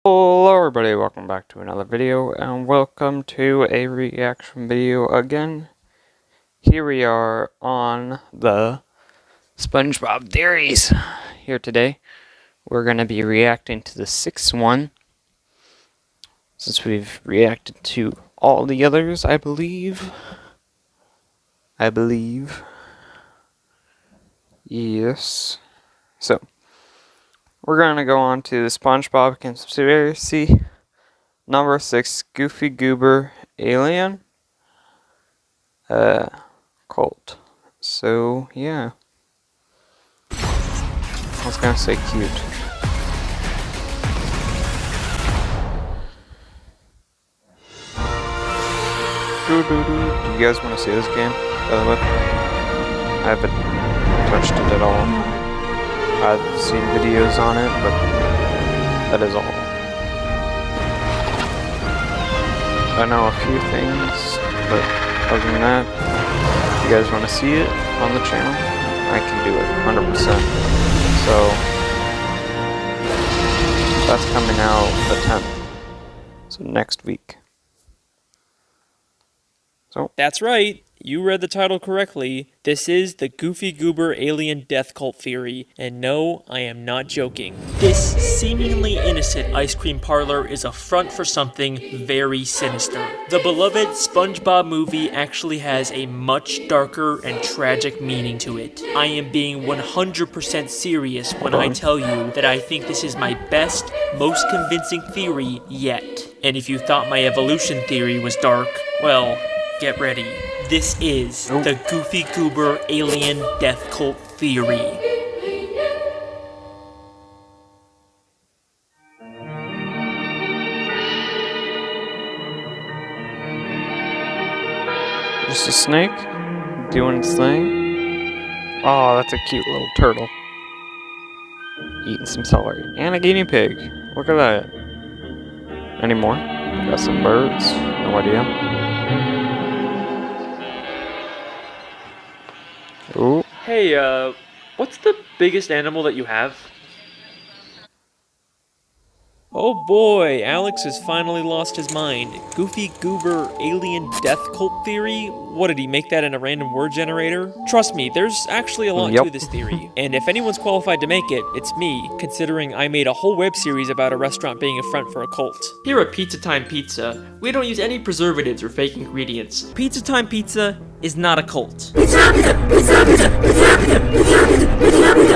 Hello everybody, welcome back to another video, and welcome to a reaction video again. Here we are on the SpongeBob theories. Here today, we're going to be reacting to the 6th one, since we've reacted to all the others, I believe. Yes. So, we're going to go on to the SpongeBob conspiracy number 6, Goofy Goober Alien cult. So, yeah. I was gonna say cute. Do you guys want to see this game, by the way? I haven't touched it at all. I've seen videos on it, but that is all. I know a few things, but other than that, if you guys want to see it on the channel, I can do it 100%. So, that's coming out the 10th. So next week. So that's right. You read the title correctly. This is the Goofy Goober Alien Death Cult Theory, and no, I am not joking. This seemingly innocent ice cream parlor is a front for something very sinister. The beloved SpongeBob movie actually has a much darker and tragic meaning to it. I am being 100% serious when I tell you that I think this is my best, most convincing theory yet. And if you thought my evolution theory was dark, well, get ready. This is the Goofy Goober Alien Death Cult Theory. just a snake doing its thing. Oh, that's a cute little turtle. Eating some celery. And a guinea pig. Look at that. Any more? Got some birds. No idea. Ooh. Hey, what's the biggest animal that you have? Oh boy, Alex has finally lost his mind. Goofy Goober Alien Death Cult Theory? What, did he make that in a random word generator? Trust me, there's actually a lot to this theory. And if anyone's qualified to make it, it's me, considering I made a whole web series about a restaurant being a front for a cult. Here at Pizza Time Pizza, we don't use any preservatives or fake ingredients. Pizza Time Pizza is not a cult.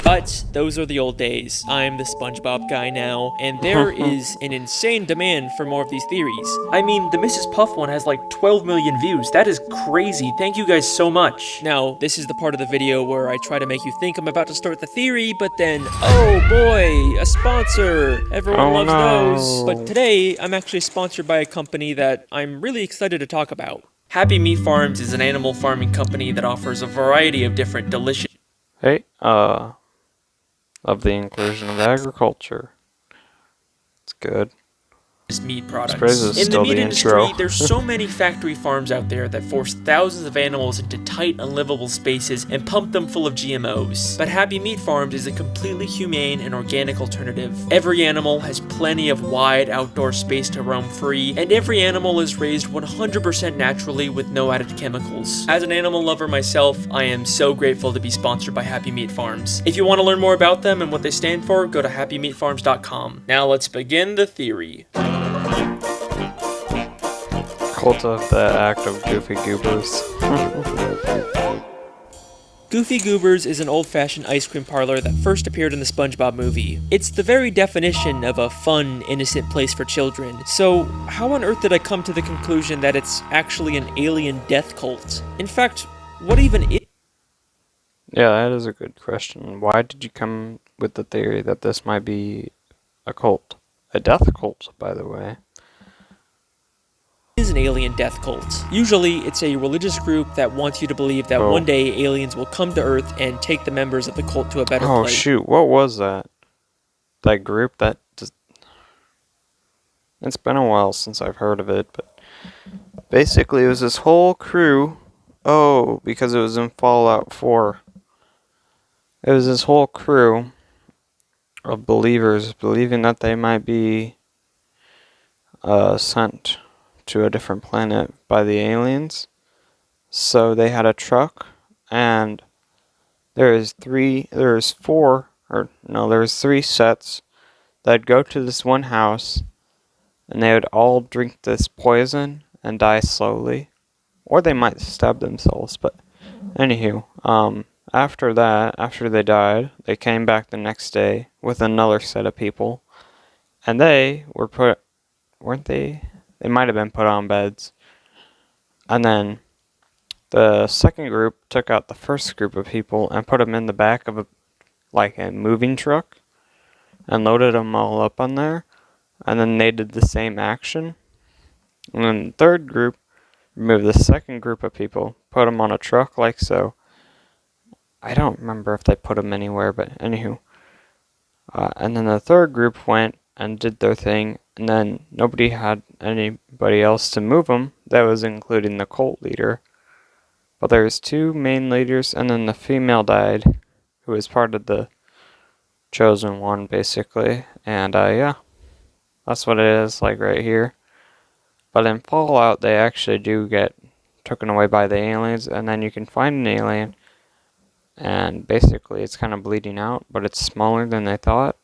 But those are the old days. I'm the SpongeBob guy now, and there is an insane demand for more of these theories. I mean, the Mrs. Puff one has like 12 million views. That is crazy. Thank you guys so much. Now, this is the part of the video where I try to make you think I'm about to start the theory, but then, oh boy, a sponsor. Everyone loves those. But today, I'm actually sponsored by a company that I'm really excited to talk about. Happy Meat Farms is an animal farming company that offers a variety of different delicious... Hey, of the inclusion of agriculture. It's good. meat products. In the meat industry, there's so many factory farms out there that force thousands of animals into tight, unlivable spaces and pump them full of GMOs. But Happy Meat Farms is a completely humane and organic alternative. Every animal has plenty of wide outdoor space to roam free, and every animal is raised 100% naturally with no added chemicals. As an animal lover myself, I am so grateful to be sponsored by Happy Meat Farms. If you want to learn more about them and what they stand for, go to happymeatfarms.com. Now let's begin the theory. Cult of the act of Goofy Goobers. Goofy Goobers is an old-fashioned ice cream parlor that first appeared in the SpongeBob movie. It's the very definition of a fun, innocent place for children. So, how on earth did I come to the conclusion that it's actually an alien death cult? In fact, what even is... Yeah, that is a good question. Why did you come with the theory that this might be a cult? A death cult, by the way. Is an alien death cult. Usually, it's a religious group that wants you to believe that one day aliens will come to Earth and take the members of the cult to a better place. Oh shoot, what was that? That group that just... It's been a while since I've heard of it, but basically it was this whole crew. Oh, because it was in Fallout 4. it was this whole crew of believers believing that they might be sent to a different planet by the aliens. So they had a truck, and there was three sets that'd go to this one house, and they would all drink this poison and die slowly, or they might stab themselves. But anywho, after they died, they came back the next day with another set of people, and they were weren't they? They might have been put on beds, and then the second group took out the first group of people and put them in the back of a moving truck and loaded them all up on there, and then they did the same action. And then the third group removed the second group of people, put them on a truck like so. I don't remember if they put them anywhere, but anywho. And then the third group went and did their thing, and then nobody had anybody else to move them. That was including the cult leader. But there's two main leaders, and then the female died, who was part of the chosen one, basically. And yeah, that's what it is like right here. But in Fallout, they actually do get taken away by the aliens, and then you can find an alien, and basically it's kind of bleeding out, but it's smaller than they thought,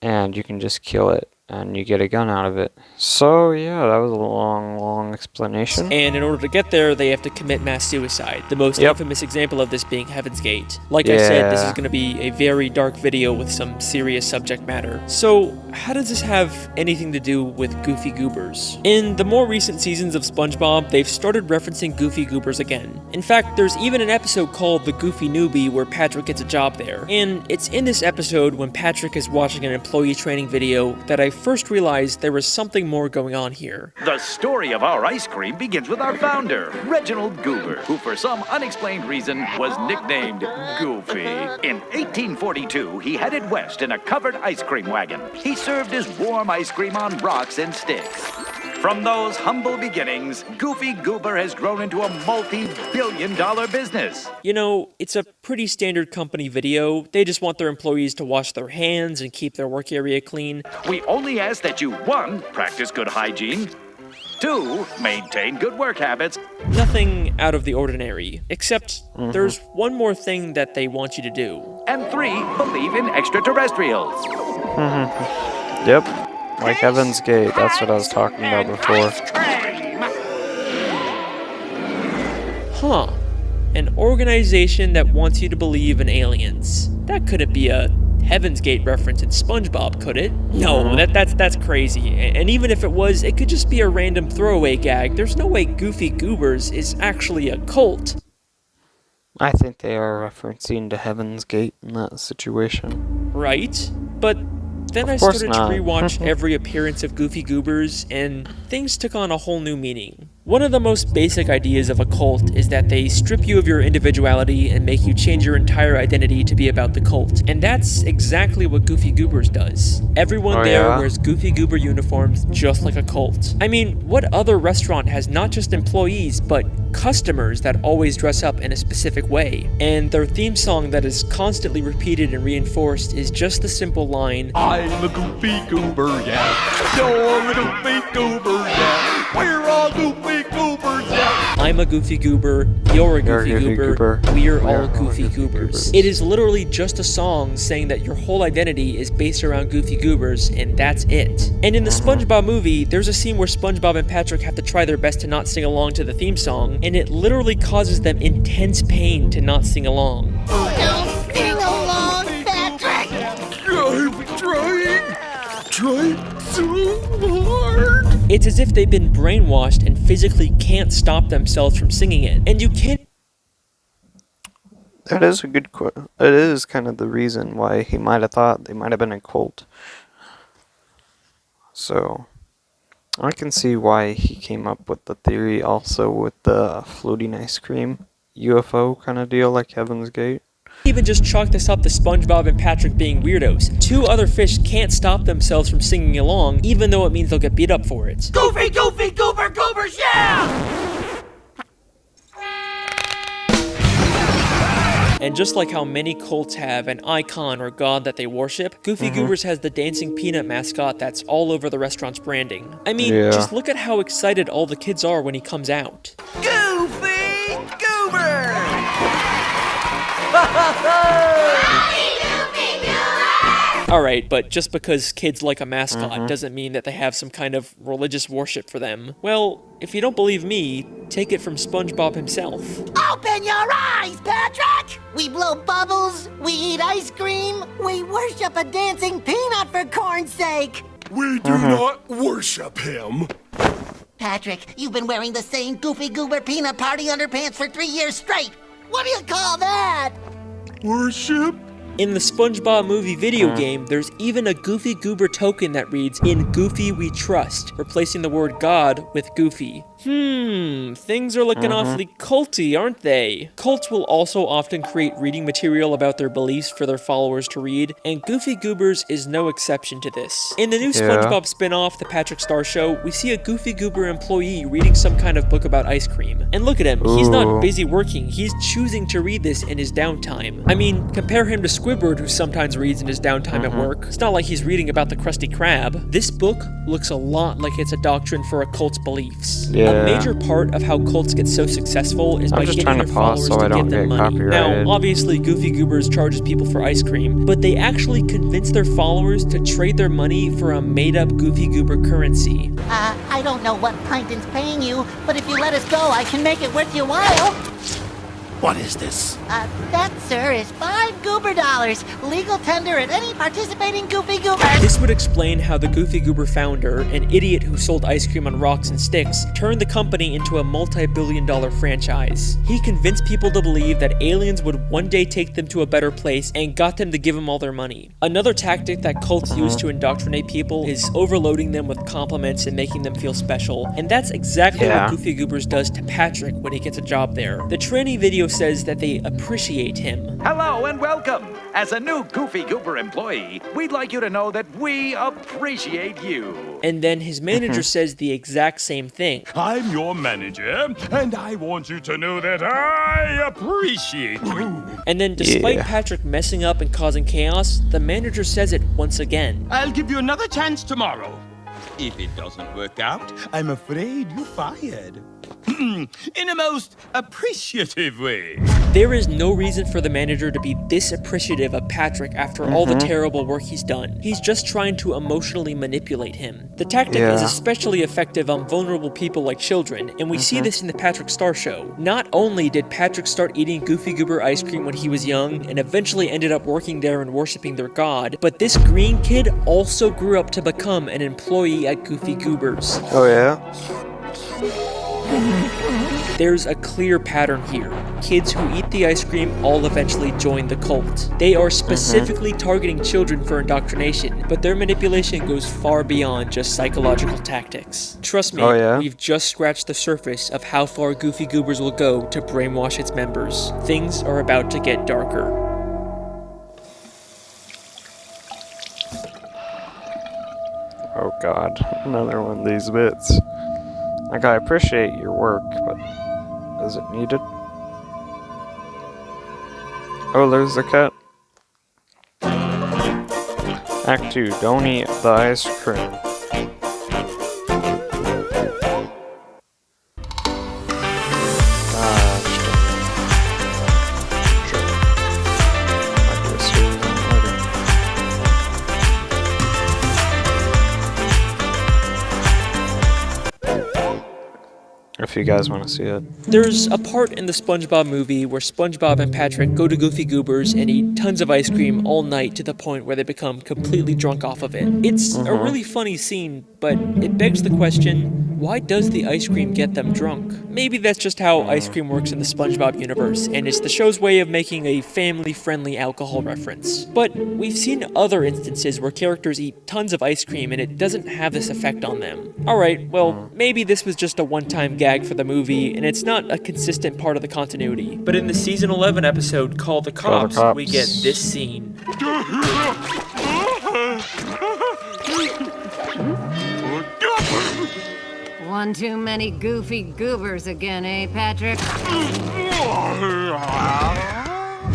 and you can just kill it, and you get a gun out of it. So yeah, that was a long explanation. And in order to get there, they have to commit mass suicide. The most infamous example of this being Heaven's Gate. Like I said, this is going to be a very dark video with some serious subject matter. So, how does this have anything to do with Goofy Goobers? In the more recent seasons of SpongeBob, they've started referencing Goofy Goobers again. In fact, there's even an episode called The Goofy Newbie where Patrick gets a job there. And it's in this episode, when Patrick is watching an employee training video, that I first realized there was something more going on here. The story of our ice cream begins with our founder, Reginald Goober, who for some unexplained reason was nicknamed Goofy. In 1842, he headed west in a covered ice cream wagon. He served his warm ice cream on rocks and sticks. From those humble beginnings, Goofy Goober has grown into a multi-billion-dollar business. You know, it's a pretty standard company video. They just want their employees to wash their hands and keep their work area clean. We only ask that you, 1, practice good hygiene, 2, maintain good work habits. Nothing out of the ordinary, except there's one more thing that they want you to do. And 3, believe in extraterrestrials. Yep. Like Heaven's Gate, that's what I was talking about before. Huh. An organization that wants you to believe in aliens. That couldn't be a Heaven's Gate reference in SpongeBob, could it? No, that's crazy. And even if it was, it could just be a random throwaway gag. There's no way Goofy Goobers is actually a cult. I think they are referencing to Heaven's Gate in that situation. Right? But then I started to rewatch every appearance of Goofy Goobers, and things took on a whole new meaning. One of the most basic ideas of a cult is that they strip you of your individuality and make you change your entire identity to be about the cult. And that's exactly what Goofy Goobers does. Everyone wears Goofy Goober uniforms just like a cult. I mean, what other restaurant has not just employees, but customers that always dress up in a specific way? And their theme song that is constantly repeated and reinforced is just the simple line, I'm a Goofy Goober, yeah. You're a Goofy Goober, yeah. We're all Goofy Goobers, yeah. I'm a Goofy Goober, you're a Goofy Goober, we're all Goofy Goobers. It is literally just a song saying that your whole identity is based around Goofy Goobers, and that's it. And in the SpongeBob movie, there's a scene where SpongeBob and Patrick have to try their best to not sing along to the theme song, and it literally causes them intense pain to not sing along. Don't sing along, Patrick! I'm trying so hard. It's as if they've been brainwashed and physically can't stop themselves from singing it. And you can't... That is a good quote. It is kind of the reason why he might have thought they might have been a cult. So, I can see why he came up with the theory also with the floating ice cream UFO kind of deal like Heaven's Gate. Even just chalk this up to SpongeBob and Patrick being weirdos. Two other fish can't stop themselves from singing along, even though it means they'll get beat up for it. Goofy, Goofy, Goober, Goobers, yeah! And just like how many cults have an icon or god that they worship, Goofy Goobers has the dancing peanut mascot that's all over the restaurant's branding. I mean, just look at how excited all the kids are when he comes out. Goofy Goober! Alright, but just because kids like a mascot doesn't mean that they have some kind of religious worship for them. Well, if you don't believe me, take it from SpongeBob himself. Open your eyes, Patrick! We blow bubbles, we eat ice cream, we worship a dancing peanut for corn's sake! We do not worship him. Patrick, you've been wearing the same Goofy Goober peanut party underpants for 3 years straight! What do you call that? Worship? In the SpongeBob movie video game, there's even a Goofy Goober token that reads, "In Goofy we trust," replacing the word God with Goofy. Things are looking awfully culty, aren't they? Cults will also often create reading material about their beliefs for their followers to read, and Goofy Goobers is no exception to this. In the new SpongeBob spin-off, The Patrick Star Show, we see a Goofy Goober employee reading some kind of book about ice cream. And look at him, he's not busy working, he's choosing to read this in his downtime. I mean, compare him to Squidward, who sometimes reads in his downtime at work. It's not like he's reading about the Krusty Krab. This book looks a lot like it's a doctrine for a cult's beliefs. A major part of how cults get so successful is by getting their followers to give them money. Now, obviously, Goofy Goobers charges people for ice cream, but they actually convince their followers to trade their money for a made-up Goofy Goober currency. I don't know what Plankton's paying you, but if you let us go, I can make it worth your while. What is this? That, sir, is $5 Goober dollars. Legal tender at any participating Goofy Goober. This would explain how the Goofy Goober founder, an idiot who sold ice cream on rocks and sticks, turned the company into a multi-billion-dollar franchise. He convinced people to believe that aliens would one day take them to a better place and got them to give him all their money. Another tactic that cults use to indoctrinate people is overloading them with compliments and making them feel special. And that's exactly what Goofy Goobers does to Patrick when he gets a job there. The training video says that they appreciate him. Hello and welcome. As a new Goofy Goober employee, we'd like you to know that we appreciate you. And then his manager says the exact same thing. I'm your manager, and I want you to know that I appreciate you. And then despite Patrick messing up and causing chaos, the manager says it once again. I'll give you another chance tomorrow. If it doesn't work out, I'm afraid you're fired. In a most appreciative way. There is no reason for the manager to be this appreciative of Patrick after all the terrible work he's done. He's just trying to emotionally manipulate him. The tactic is especially effective on vulnerable people like children, and we see this in the Patrick Star Show. Not only did Patrick start eating Goofy Goober ice cream when he was young, and eventually ended up working there and worshiping their god, but this green kid also grew up to become an employee at Goofy Goobers. Oh yeah? There's a clear pattern here. Kids who eat the ice cream all eventually join the cult. They are specifically targeting children for indoctrination, but their manipulation goes far beyond just psychological tactics. Trust me, we've just scratched the surface of how far Goofy Goobers will go to brainwash its members. Things are about to get darker. Oh god, another one of these bits. Like, I appreciate your work, but is it needed? Oh, there's the cat. Act 2, don't eat the ice cream. If you guys want to see it. There's a part in the SpongeBob movie where SpongeBob and Patrick go to Goofy Goobers and eat tons of ice cream all night to the point where they become completely drunk off of it. It's a really funny scene, but it begs the question, why does the ice cream get them drunk? Maybe that's just how ice cream works in the SpongeBob universe, and it's the show's way of making a family-friendly alcohol reference. But we've seen other instances where characters eat tons of ice cream and it doesn't have this effect on them. Alright, well, maybe this was just a one-time gag for the movie, and it's not a consistent part of the continuity. But in the Season 11 episode, Call the Cops, we get this scene. One too many Goofy Goobers again, eh, Patrick?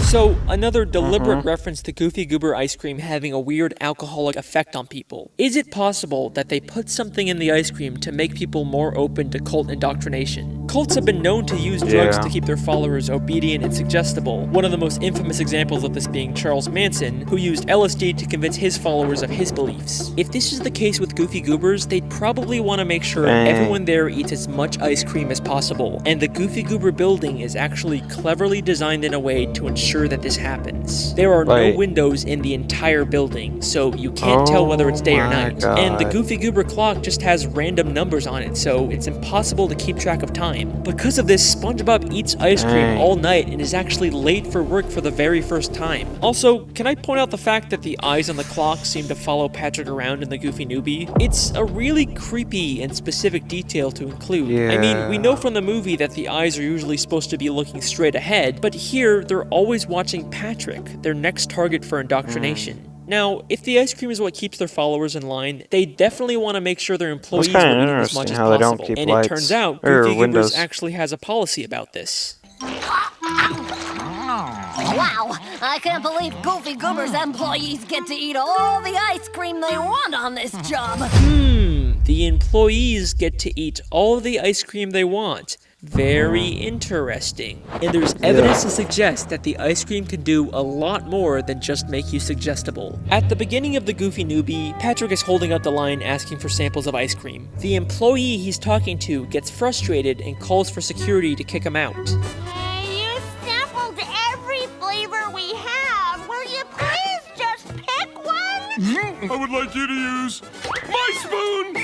So, another deliberate reference to Goofy Goober ice cream having a weird alcoholic effect on people. Is it possible that they put something in the ice cream to make people more open to cult indoctrination? Cults have been known to use drugs to keep their followers obedient and suggestible, one of the most infamous examples of this being Charles Manson, who used LSD to convince his followers of his beliefs. If this is the case with Goofy Goobers, they'd probably want to make sure everyone there eats as much ice cream as possible, and the Goofy Goober building is actually cleverly designed in a way to ensure that this happens. There are no windows in the entire building, so you can't tell whether it's day or night. And the Goofy Goober clock just has random numbers on it, so it's impossible to keep track of time. Because of this, SpongeBob eats ice cream all night and is actually late for work for the very first time. Also, can I point out the fact that the eyes on the clock seem to follow Patrick around in the Goofy Newbie? It's a really creepy and specific detail to include. I mean, we know from the movie that the eyes are usually supposed to be looking straight ahead, but here they're always watching Patrick, their next target for indoctrination. Now, if the ice cream is what keeps their followers in line, they definitely want to make sure their employees will eat as much as possible. And it turns out, Goofy Goobers actually has a policy about this. Wow, I can't believe Goofy Goober's employees get to eat all the ice cream they want on this job. The employees get to eat all the ice cream they want. Very interesting. And there's evidence to suggest that the ice cream can do a lot more than just make you suggestible. At the beginning of the Goofy Newbie, Patrick is holding up the line asking for samples of ice cream. The employee he's talking to gets frustrated and calls for security to kick him out. Hey, you sampled every flavor we have. Will you please just pick one? I would like you to use my spoon!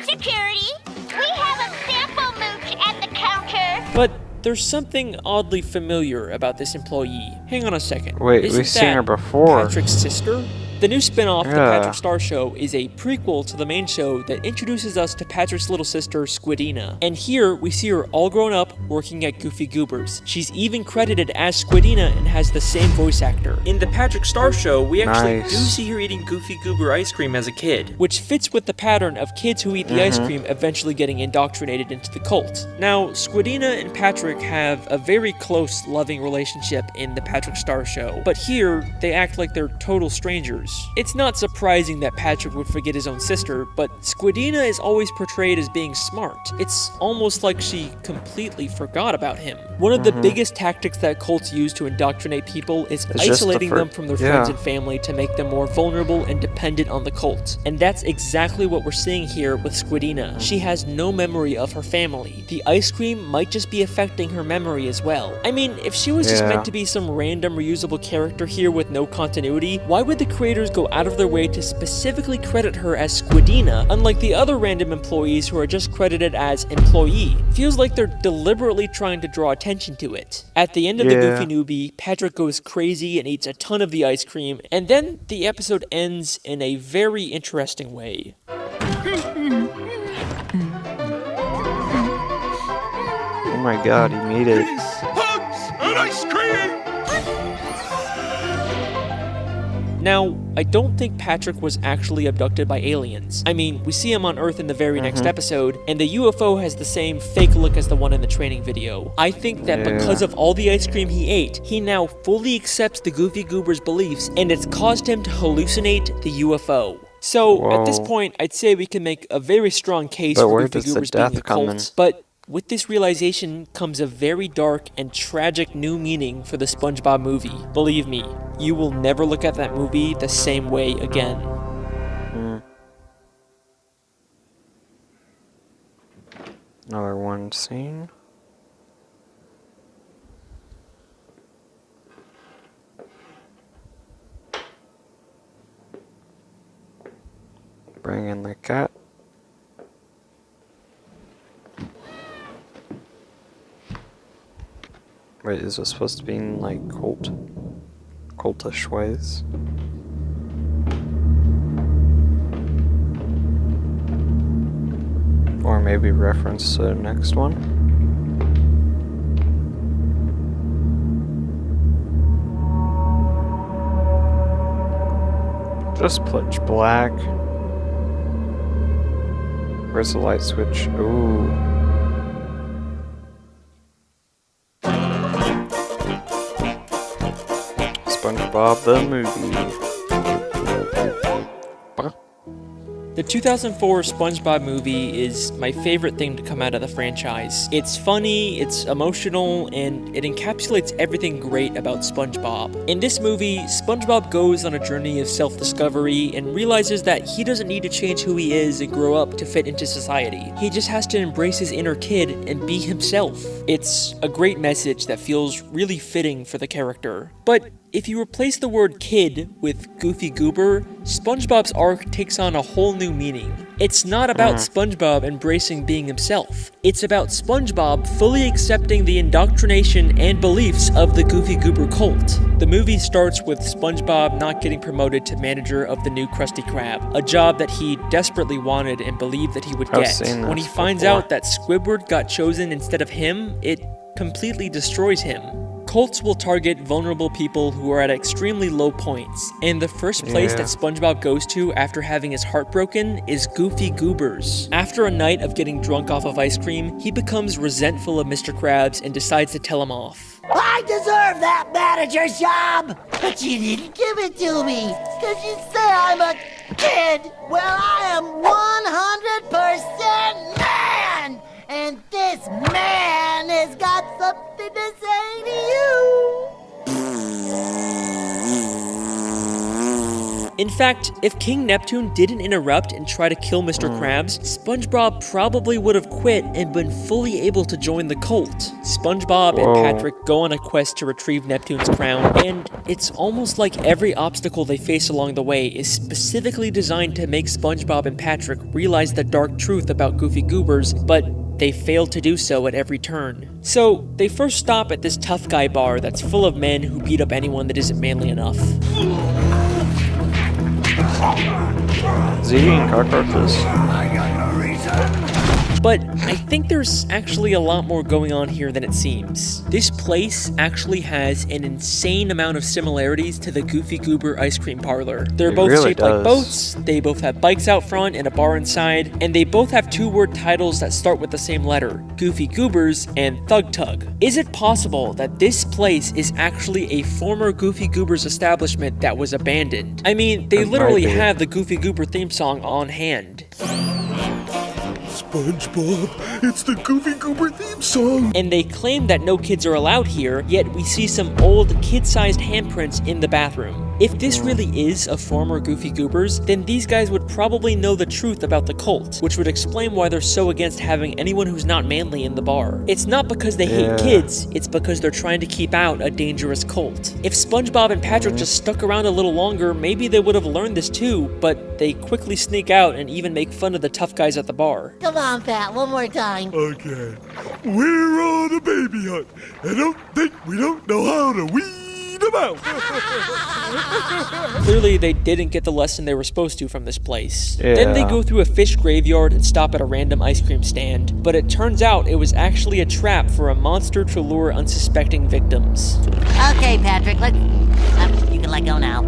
Security, we have a sample mooch at the counter. But there's something oddly familiar about this employee. Hang on a second. Wait, Isn't we've seen her that before. Patrick's sister? The new spin-off, The Patrick Star Show, is a prequel to the main show that introduces us to Patrick's little sister, Squidina. And here, we see her all grown up, working at Goofy Goobers. She's even credited as Squidina and has the same voice actor. In The Patrick Star Show, we actually do see her eating Goofy Goober ice cream as a kid, which fits with the pattern of kids who eat the ice cream eventually getting indoctrinated into the cult. Now, Squidina and Patrick have a very close, loving relationship in The Patrick Star Show, but here, they act like they're total strangers. It's not surprising that Patrick would forget his own sister, but Squidina is always portrayed as being smart. It's almost like she completely forgot about him. One of the biggest tactics that cults use to indoctrinate people is isolating them from their friends and family to make them more vulnerable and dependent on the cult. And that's exactly what we're seeing here with Squidina. She has no memory of her family. The ice cream might just be affecting her memory as well. I mean, if she was just meant to be some random reusable character here with no continuity, why would the creators go out of their way to specifically credit her as Squidina, unlike the other random employees who are just credited as employee? Feels like they're deliberately trying to draw attention to it. At the end of the Goofy Newbie, Patrick goes crazy and eats a ton of the ice cream, and then the episode ends in a very interesting way. Oh my god, he made it. Hugs and ice cream! Now, I don't think Patrick was actually abducted by aliens. I mean, we see him on Earth in the very next episode, and the UFO has the same fake look as the one in the training video. I think that because of all the ice cream he ate, he now fully accepts the Goofy Goober's beliefs, and it's caused him to hallucinate the UFO. So, at this point, I'd say we can make a very strong case for Goofy Goobers being a cult, but with this realization comes a very dark and tragic new meaning for the SpongeBob movie. Believe me, you will never look at that movie the same way again. Another one scene. Bring in the cat. Wait, is this supposed to be in like cultish ways? Or maybe reference to the next one? Just pitch black. Where's the light switch? Ooh. SpongeBob the movie. The 2004 SpongeBob movie is my favorite thing to come out of the franchise. It's funny, it's emotional, and it encapsulates everything great about SpongeBob. In this movie, SpongeBob goes on a journey of self-discovery and realizes that he doesn't need to change who he is and grow up to fit into society. He just has to embrace his inner kid and be himself. It's a great message that feels really fitting for the character. But if you replace the word kid with Goofy Goober, SpongeBob's arc takes on a whole new meaning. It's not about SpongeBob embracing being himself. It's about SpongeBob fully accepting the indoctrination and beliefs of the Goofy Goober cult. The movie starts with SpongeBob not getting promoted to manager of the new Krusty Krab, a job that he desperately wanted and believed that he would get. When he finds out that Squidward got chosen instead of him, it completely destroys him. Cults will target vulnerable people who are at extremely low points, and the first place that SpongeBob goes to after having his heart broken is Goofy Goober's. After a night of getting drunk off of ice cream, he becomes resentful of Mr. Krabs and decides to tell him off. I deserve that manager job, but you didn't give it to me, because you say I'm a kid. Well, I am 100% man, and this man has got something to say to you. In fact, if King Neptune didn't interrupt and try to kill Mr. Krabs, SpongeBob probably would have quit and been fully able to join the cult. SpongeBob and Patrick go on a quest to retrieve Neptune's crown, and it's almost like every obstacle they face along the way is specifically designed to make SpongeBob and Patrick realize the dark truth about Goofy Goobers, but they fail to do so at every turn. So, they first stop at this tough guy bar that's full of men who beat up anyone that isn't manly enough. Is he eating cockroaches? But I think there's actually a lot more going on here than it seems. This place actually has an insane amount of similarities to the Goofy Goober ice cream parlor. They're both shaped like boats, they both have bikes out front and a bar inside, and they both have two-word titles that start with the same letter, Goofy Goobers and Thug Tug. Is it possible that this place is actually a former Goofy Goobers establishment that was abandoned? I mean, they literally have the Goofy Goober theme song on hand. SpongeBob, it's the Goofy Goober theme song! And they claim that no kids are allowed here, yet we see some old kid-sized handprints in the bathroom. If this really is a former Goofy Goobers, then these guys would probably know the truth about the cult, which would explain why they're so against having anyone who's not manly in the bar. It's not because they hate kids, it's because they're trying to keep out a dangerous cult. If SpongeBob and Patrick just stuck around a little longer, maybe they would have learned this too, but they quickly sneak out and even make fun of the tough guys at the bar. Come on, Pat, one more time. Okay. We're on a baby hunt, and don't think we don't know how to weed them out. Clearly, they didn't get the lesson they were supposed to from this place. Then they go through a fish graveyard and stop at a random ice cream stand, but it turns out it was actually a trap for a monster to lure unsuspecting victims. Okay, Patrick, you can let go now.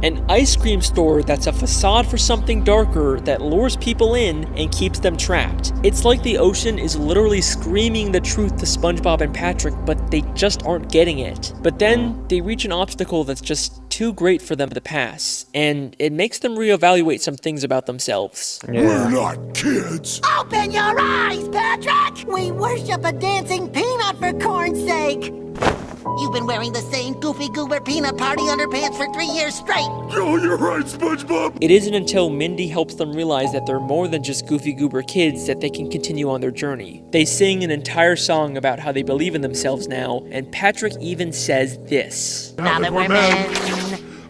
An ice cream store that's a facade for something darker that lures people in and keeps them trapped. It's like the ocean is literally screaming the truth to SpongeBob and Patrick, but they just aren't getting it. But then they reach an obstacle that's just too great for them to pass, and it makes them reevaluate some things about themselves. We're not kids. Open your eyes, Patrick! We worship a dancing peanut for corn's sake! You've been wearing the same Goofy Goober peanut party underpants for 3 years straight. Oh, you're right, SpongeBob. It isn't until Mindy helps them realize that they're more than just Goofy Goober kids that they can continue on their journey. They sing an entire song about how they believe in themselves now, and Patrick even says this. Now that we're men,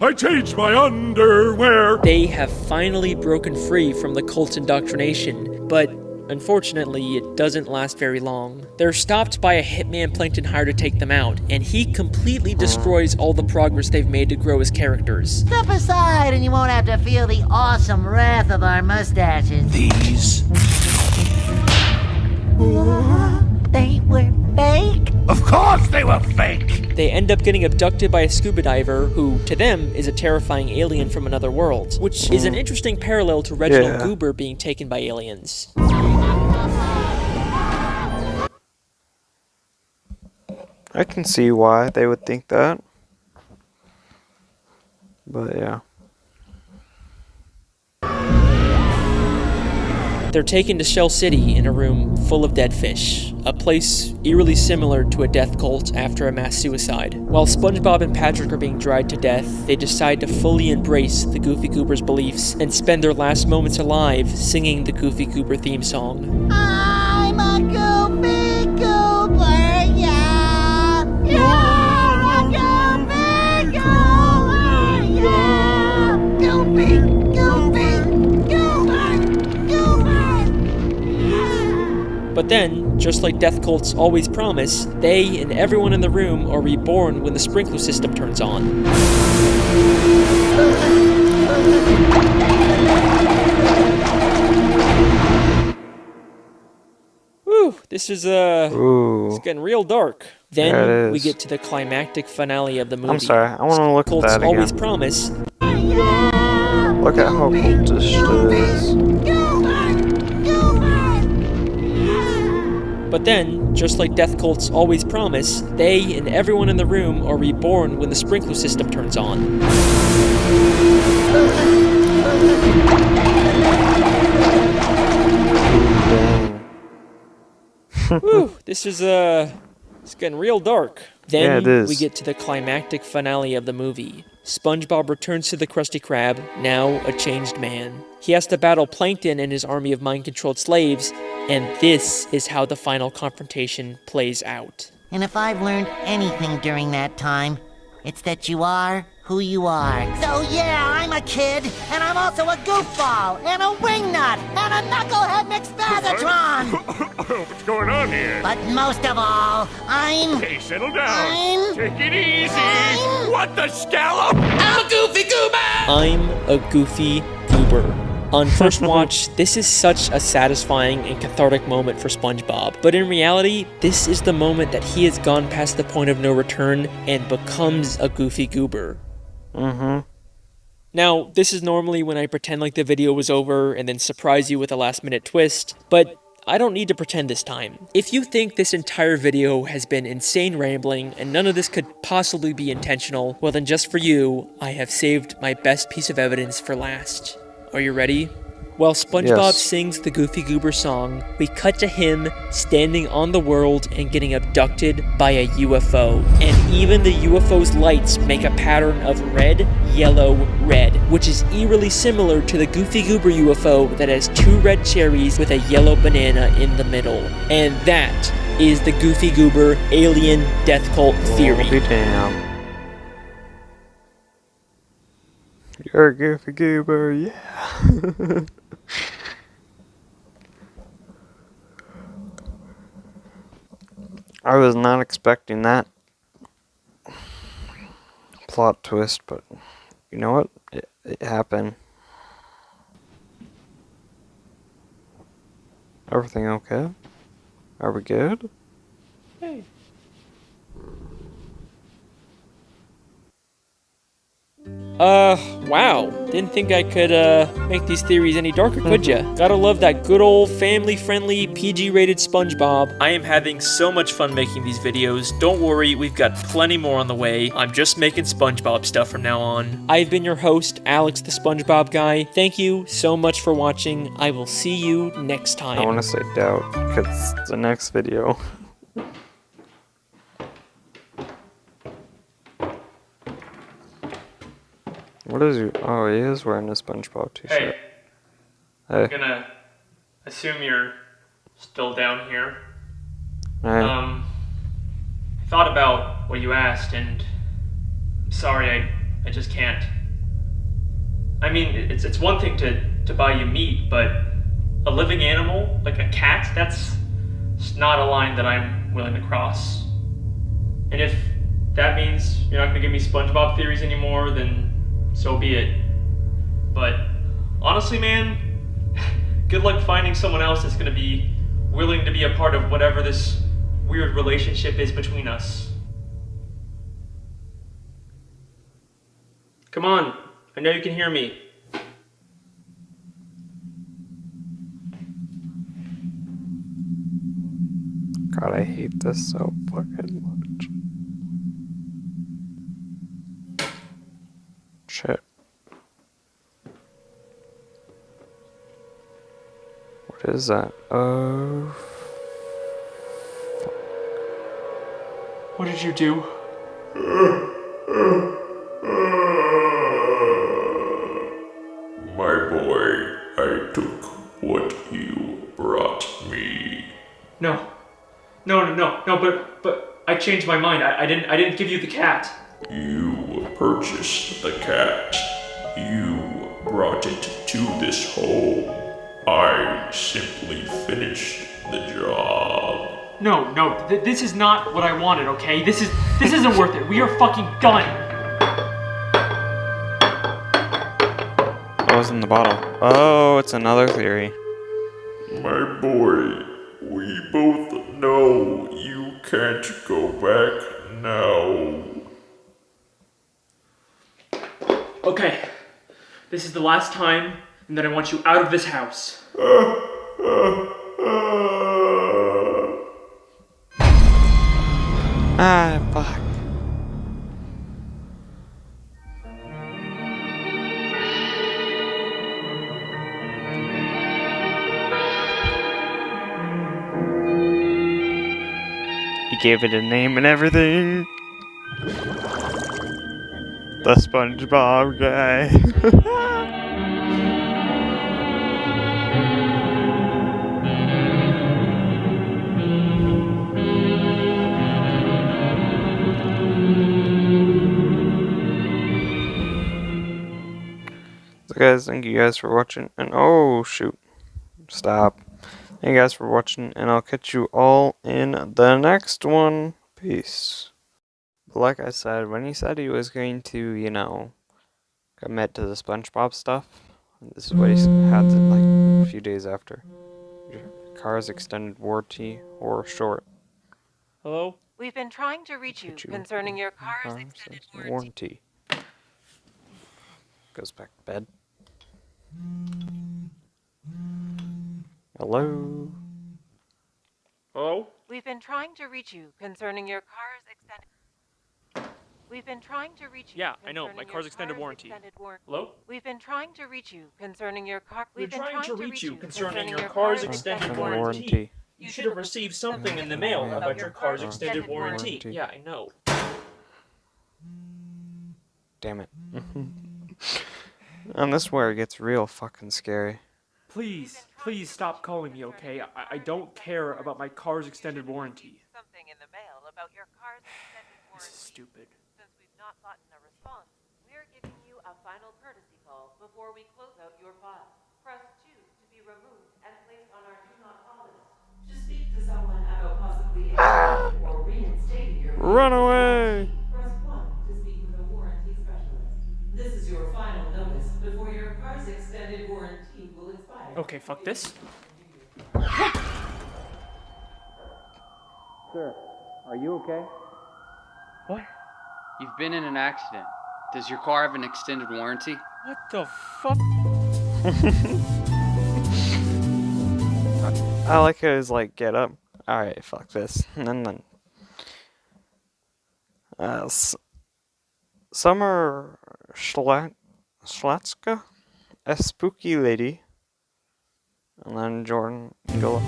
I changed my underwear. They have finally broken free from the cult's indoctrination, but unfortunately, it doesn't last very long. They're stopped by a hitman Plankton hired to take them out, and he completely destroys all the progress they've made to grow as characters. step aside and you won't have to feel the awesome wrath of our mustaches. These? They were fake? Of course they were fake! They end up getting abducted by a scuba diver who, to them, is a terrifying alien from another world, which is an interesting parallel to Reginald Goober being taken by aliens. I can see why they would think that. But yeah. They're taken to Shell City in a room full of dead fish, a place eerily similar to a death cult after a mass suicide. While SpongeBob and Patrick are being dried to death, they decide to fully embrace the Goofy Goober's beliefs and spend their last moments alive singing the Goofy Goober theme song. I'm a Goofy Goober, yeah. You're a Goofy Goober, yeah. Goofy, Goofy, Goober, Goober. But then, just like death cults always promise, they and everyone in the room are reborn when the sprinkler system turns on. Whew, this is it's getting real dark. Then Yeah, it we is. get to the climactic finale of the movie. I'm sorry, I want to look at Cults that always again. promise, Look at how cultish it is. but then, just like death cults always promise, they and everyone in the room are reborn when the sprinkler system turns on. Whew, this is it's getting real dark. Then Yeah, it is. we get to the climactic finale of the movie. SpongeBob returns to the Krusty Krab, now a changed man. He has to battle Plankton and his army of mind-controlled slaves, and this is how the final confrontation plays out. And if I've learned anything during that time, it's that you are who you are. So yeah, I'm a kid, and I'm also a goofball, and a wingnut, and a knucklehead McSpagatron! What's going on here? But most of all, I'm... Hey, settle down. I'm... Take it easy. I'm- What the scallop? I'm a Goofy Goober. On first watch, this is such a satisfying and cathartic moment for SpongeBob. But in reality, this is the moment that he has gone past the point of no return and becomes a Goofy Goober. Now, this is normally when I pretend like the video was over and then surprise you with a last-minute twist, but I don't need to pretend this time. If you think this entire video has been insane rambling and none of this could possibly be intentional, well then just for you, I have saved my best piece of evidence for last. Are you ready? While SpongeBob Yes. sings the Goofy Goober song, we cut to him standing on the world and getting abducted by a UFO. And even the UFO's lights make a pattern of red, yellow, red, which is eerily similar to the Goofy Goober UFO that has 2 red cherries with a yellow banana in the middle. And that is the Goofy Goober alien death cult theory. Well, be damned. You're a Goofy Goober, yeah. I was not expecting that plot twist, but you know what? It happened. Everything okay? Are we good? Wow. Didn't think I could, make these theories any darker, could ya? Gotta love that good old family-friendly, PG-rated SpongeBob. I am having so much fun making these videos. Don't worry, we've got plenty more on the way. I'm just making SpongeBob stuff from now on. I've been your host, Alex the SpongeBob Guy. Thank you so much for watching. I will see you next time. I want to say doubt, because the next video. What is you? Oh, he is wearing a SpongeBob t-shirt. Hey, Hey. I'm gonna assume you're still down here. Hey. I thought about what you asked, and I'm sorry, I just can't. I mean, it's one thing to buy you meat, but a living animal, like a cat, that's not a line that I'm willing to cross. And if that means you're not gonna give me SpongeBob theories anymore, then so be it. But honestly, man, good luck finding someone else that's gonna be willing to be a part of whatever this weird relationship is between us. Come on, I know you can hear me. God, I hate this so fucking much. is that? Oh. What did you do? My boy, I took what you brought me. No, but I changed my mind. I didn't give you the cat. You purchased the cat. You brought it to this home. I simply finished the job. No, this is not what I wanted, okay? This isn't worth it. We are fucking done. What was in the bottle? Oh, it's another theory. My boy, we both know you can't go back now. Okay, this is the last time, and then I want you out of this house. Ah, fuck. He gave it a name and everything. The SpongeBob guy. So guys, thank you guys for watching, and oh shoot, stop. Thank you guys for watching, and I'll catch you all in the next one. Peace. But like I said, when he said he was going to, you know, commit to the SpongeBob stuff, this is what he had like a few days after. Your car's extended warranty or short. Hello? We've been trying to reach you concerning your car's extended warranty. Goes back to bed. Hello? Hello? We've been trying to reach you concerning your car's extended. We've been trying to reach you. Yeah, I know. My car's extended warranty. Hello? We've been trying to reach you concerning your car. We've been trying to reach you concerning your car's car's extended warranty. You should have received something in the mail about your car's extended warranty. Yeah, I know. Damn it. And this is where it gets real fucking scary. Please stop calling me, okay? I don't care about my car's extended warranty. Something in the mail about your car's extended warranty. This is stupid. Since we've not gotten a response, we're giving you a final courtesy call before we close out your file. Press 2 to be removed and placed on our do not call list. To speak to someone about possibly extending or reinstating your Run away! press 1 to speak with a warranty specialist. This is your final notice before your car's extended warranty will expire. Okay, fuck this. Sir, are you okay? What? You've been in an accident. Does your car have an extended warranty? What the fuck? I like how he's like, get up. Alright, fuck this. And then Summer Schlatska, a spooky lady. And then Jordan go.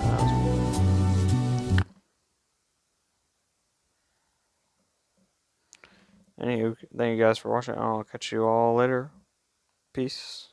Anywho, thank you guys for watching. I'll catch you all later. Peace.